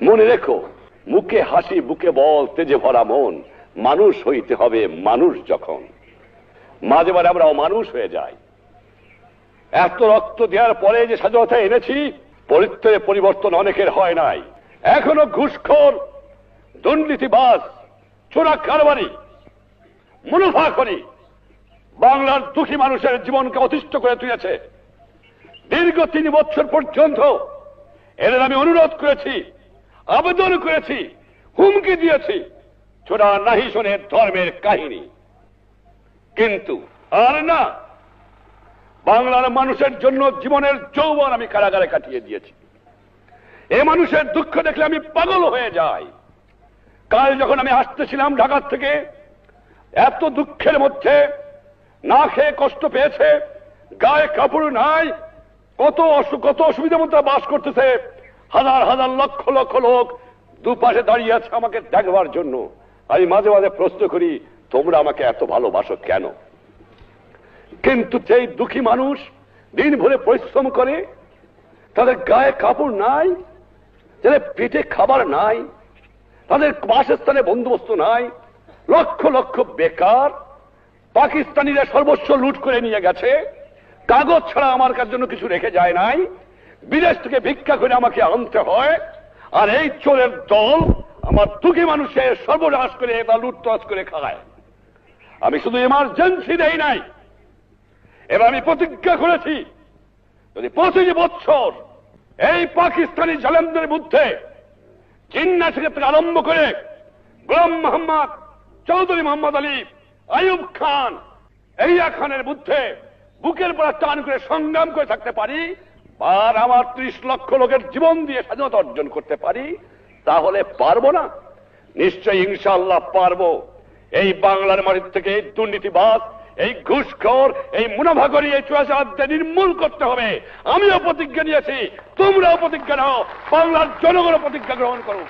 মনে রেখো, মুখে হাসি বুকে বল তেজে ভরা মন, মানুষ হইতে হবে মানুষ যখন। মাঝে মাঝে আমরা অমানুষ হয়ে যাই। এত রক্ত দেওয়ার পরে যে স্বাধীনতা এনেছি, পরিত্রে পরিবর্তন অনেকের হয় নাই। এখনো ঘুষখোর, দুর্নীতিবাজ, চোরা কারবারি, মুনাফাখোরি বাংলার দুঃখী মানুষের জীবনকে অতিষ্ঠ করে তুলেছে। দীর্ঘ 3 বছর পর্যন্ত এদের আমি অনুরোধ করেছি, আবেদন করেছি, হুমকি দিয়েছি, ছোড়া নাহি শোনে ধর্মের কাহিনী। কিন্তু আর না, বাংলার মানুষের জন্য জীবনের যৌবন আমি কারাগারে কাটিয়ে দিয়েছি। এ মানুষের দুঃখ দেখলে আমি পাগল হয়ে যাই। কাল যখন আমি আসতেছিলাম ঢাকা থেকে, এত দুঃখের মধ্যে না খেয়ে কষ্ট পেয়েছে, গায়ে কাপড় নাই, কত অসুবিধার মধ্যে বাস করতেছে। হাজার হাজার লক্ষ লক্ষ লোক দুপাশে দাঁড়িয়ে আছে আমাকে দেখবার জন্য। আমি মাঝে মাঝে প্রশ্ন করি, তোমরা আমাকে এত ভালোবাসো কেন? কিন্তু যেই দুঃখী মানুষ দিন ভরে পরিশ্রম করে, তাদের গায়ে কাপড় নাই, যাদের পেটে খাবার নাই, তাদের বাসস্থানে বন্দোবস্ত নাই, লক্ষ লক্ষ বেকার, পাকিস্তানিরা সর্বস্ব লুট করে নিয়ে গেছে, কাগজ ছাড়া আমার কাছে জন্য কিছু রেখে যায় নাই, বিদেশ থেকে ভিক্ষা করে আমাকে আনতে হয়। আর এই চোরের দল আমার দুঃখী মানুষের সর্বনাশ করে বা লুটতরাজ করে খায়। আমি শুধু এমার্জেন্সি দেই নাই, এবার আমি প্রতিজ্ঞা করেছি, যদি 25 বছর এই পাকিস্তানি জালেমদের বিরুদ্ধে জিন্না থেকে আরম্ভ করে গোলাম মোহাম্মদ, চৌধুরী মোহাম্মদ আলী, আইয়ুব খান, এরিয়া খানের বিরুদ্ধে বুকের পর টান করে সংগ্রাম করে থাকতে পারি, আর আমার 30 লক্ষ লোকের জীবন দিয়ে স্বাধীনতা অর্জন করতে পারি, তাহলে পারবো না? নিশ্চয়ই ইনশাআল্লাহ পারবো। এই বাংলার মাটির থেকে এই দুর্নীতিবাদ, এই ঘুষখোর, এই মুনাফাখোরি, এই চোরাচালানকে নির্মূল করতে হবে। আমিও প্রতিজ্ঞা নিয়েছি, তোমরাও প্রতিজ্ঞা নাও, বাংলার জনগণও প্রতিজ্ঞা গ্রহণ করো।